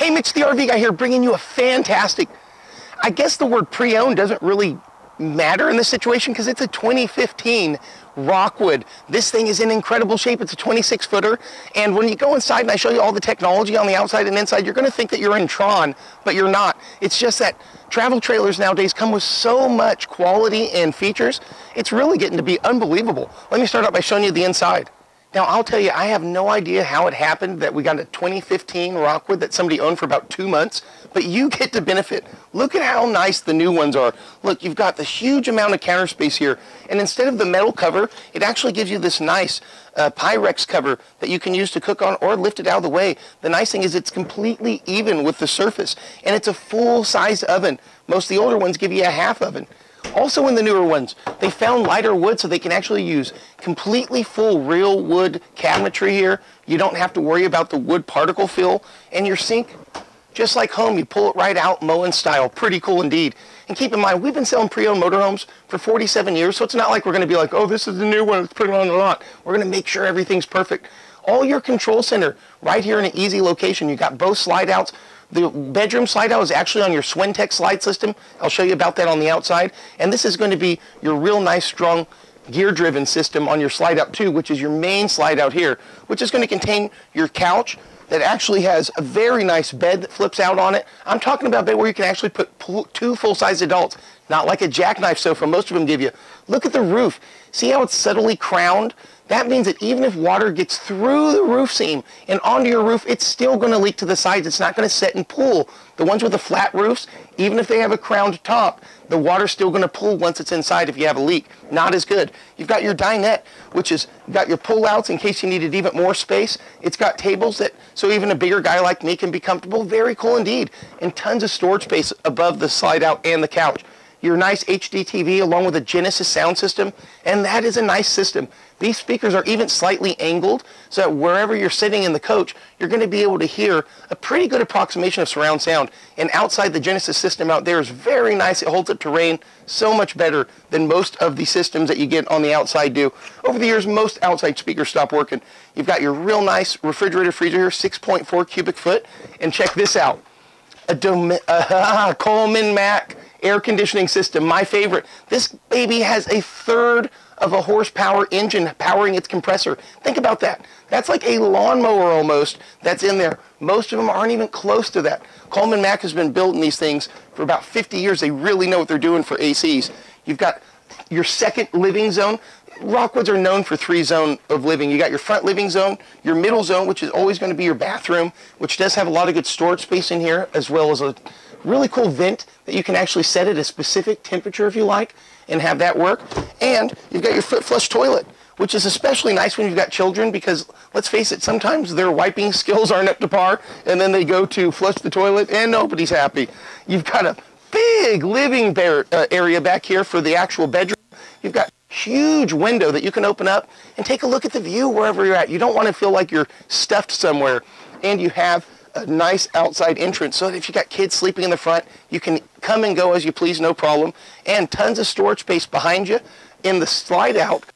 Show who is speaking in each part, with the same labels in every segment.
Speaker 1: Hey, Mitch the RV guy here, bringing you a fantastic, I guess the word pre-owned doesn't really matter in this situation because it's a 2015 Rockwood. This thing is in incredible shape. It's a 26-footer, and when you go inside and I show you all the technology on the outside and inside, you're going to think that you're in Tron, but you're not. It's just that travel trailers nowadays come with so much quality and features. It's really getting to be unbelievable. Let me start out by showing you the inside. Now, I'll tell you, I have no idea how it happened that we got a 2015 Rockwood that somebody owned for about 2 months, but you get to benefit. Look at how nice the new ones are. Look, you've got the huge amount of counter space here, and instead of the metal cover, it actually gives you this nice Pyrex cover that you can use to cook on or lift it out of the way. The nice thing is it's completely even with the surface, and it's a full-sized oven. Most of the older ones give you a half oven. Also in the newer ones, they found lighter wood so they can actually use completely full real wood cabinetry here. You don't have to worry about the wood particle fill. And your sink, just like home, you pull it right out, Moen style. Pretty cool indeed. And keep in mind, we've been selling pre-owned motorhomes for 47 years, so it's not like we're going to be like, oh, this is the new one, let's put it on the lot. We're going to make sure everything's perfect. All your control center right here in an easy location. You got both slide outs. The bedroom slide out is actually on your Swintech slide system. I'll show you about that on the outside. And this is going to be your real nice, strong, gear-driven system on your slide out too, which is your main slide out here, which is going to contain your couch that actually has a very nice bed that flips out on it. I'm talking about a bed where you can actually put two full-size adults, not like a jackknife sofa most of them give you. Look at the roof. See how it's subtly crowned? That means that even if water gets through the roof seam and onto your roof, it's still going to leak to the sides. It's not going to set and pool. The ones with the flat roofs, even if they have a crowned top, the water's still going to pool once it's inside if you have a leak. Not as good. You've got your dinette, which is got your pull-outs in case you needed even more space. It's got tables that, so even a bigger guy like me can be comfortable. Very cool indeed. And tons of storage space above the slide out and the couch. Your nice HD TV along with a Genesis sound system, and that is a nice system. These speakers are even slightly angled so that wherever you're sitting in the coach, you're going to be able to hear a pretty good approximation of surround sound. And outside, the Genesis system out there is very nice. It holds up to rain so much better than most of the systems that you get on the outside do. Over the years, most outside speakers stop working. You've got your real nice refrigerator freezer here, 6.4 cubic foot. And check this out. A Coleman Mac air conditioning system, my favorite. This baby has a third of a horsepower engine powering its compressor. Think about that. That's like a lawnmower almost that's in there. Most of them aren't even close to that. Coleman Mac has been building these things for about 50 years. They really know what they're doing for ACs. You've got your second living zone. Rockwoods are known for 3 zones of living. You got your front living zone, your middle zone, which is always going to be your bathroom, which does have a lot of good storage space in here, as well as a really cool vent that you can actually set at a specific temperature if you like and have that work. And you've got your foot flush toilet, which is especially nice when you've got children because, let's face it, sometimes their wiping skills aren't up to par and then they go to flush the toilet and nobody's happy. You've got a big living area back here for the actual bedroom. You've got huge window that you can open up and take a look at the view wherever you're at. You don't want to feel like you're stuffed somewhere. And you have a nice outside entrance so that if you got kids sleeping in the front, you can come and go as you please, no problem. And tons of storage space behind you. In the slide out,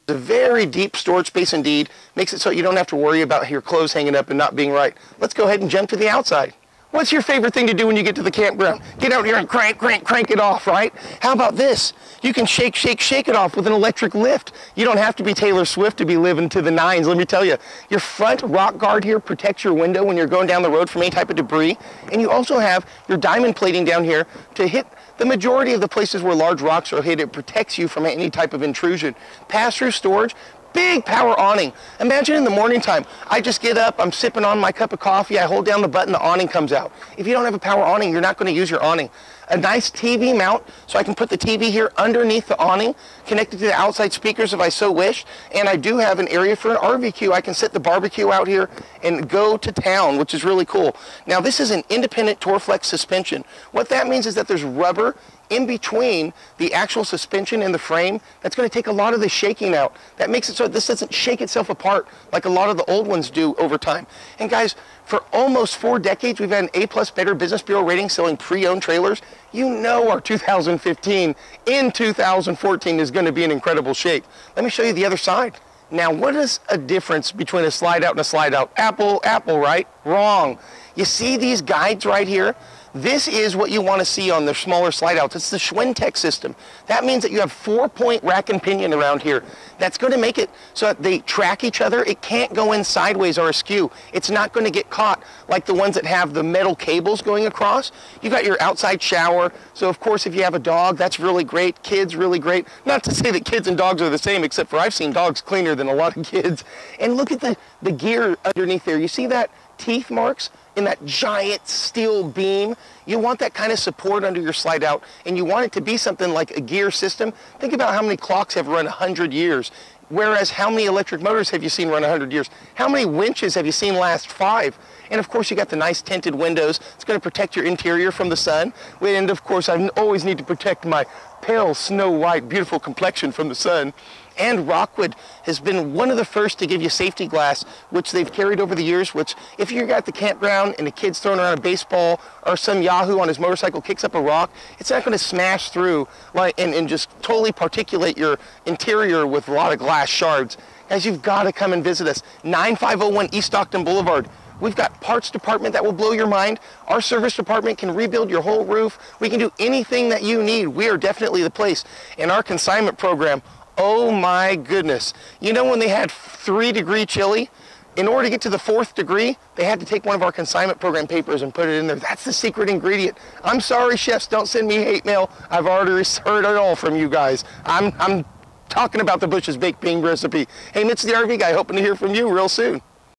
Speaker 1: a very deep storage space indeed. Makes it so you don't have to worry about your clothes hanging up and not being right. Let's go ahead and jump to the outside. What's your favorite thing to do when you get to the campground? Get out here and crank it off, right? How about this? You can shake it off with an electric lift. You don't have to be Taylor Swift to be living to the nines, let me tell you. Your front rock guard here protects your window when you're going down the road from any type of debris. And you also have your diamond plating down here to hit the majority of the places where large rocks are hit. It protects you from any type of intrusion. Pass-through storage. Big power awning. Imagine in the morning time, I just get up, I'm sipping on my cup of coffee, I hold down the button, the awning comes out. If you don't have a power awning, you're not going to use your awning. A nice TV mount, so I can put the TV here underneath the awning, connected to the outside speakers if I so wish. And I do have an area for an RVQ. I can set the barbecue out here and go to town, which is really cool. Now this is an independent Torflex suspension. What that means is that there's rubber in between the actual suspension and the frame. That's going to take a lot of the shaking out. That makes it so this doesn't shake itself apart like a lot of the old ones do over time. And guys, for almost 4 decades, we've had an A+ Better Business Bureau rating selling pre-owned trailers. You know our 2015 in 2014 is going to be in incredible shape. Let me show you the other side. Now, what is a difference between a slide out and a slide out? Apple, right? Wrong. You see these guides right here? This is what you want to see on the smaller slide outs. It's the Schwintek system. That means that you have 4-point rack and pinion around here. That's going to make it so that they track each other. It can't go in sideways or askew. It's not going to get caught like the ones that have the metal cables going across. You got your outside shower. So of course, if you have a dog, that's really great. Kids, really great. Not to say that kids and dogs are the same, except for I've seen dogs cleaner than a lot of kids. And look at the gear underneath there. You see that teeth marks in that giant steel beam? You want that kind of support under your slide out, and you want it to be something like a gear system. Think about how many clocks have run 100 years, whereas how many electric motors have you seen run 100 years? How many winches have you seen last 5? And of course, you got the nice tinted windows. It's going to protect your interior from the sun. And of course, I always need to protect my pale, snow white, beautiful complexion from the sun. And Rockwood has been one of the first to give you safety glass, which they've carried over the years, which if you're at the campground and the kid's throwing around a baseball or some yahoo on his motorcycle kicks up a rock, it's not going to smash through and just totally particulate your interior with a lot of glass shards. Guys, you've got to come and visit us. 9501 East Stockton Boulevard. We've got parts department that will blow your mind. Our service department can rebuild your whole roof. We can do anything that you need. We are definitely the place. And our consignment program, oh my goodness. You know when they had 3-degree chili? In order to get to the 4th degree, they had to take one of our consignment program papers and put it in there. That's the secret ingredient. I'm sorry, chefs, don't send me hate mail. I've already heard it all from you guys. I'm talking about the Bush's Baked Bean recipe. Hey, Mitch the RV guy, hoping to hear from you real soon.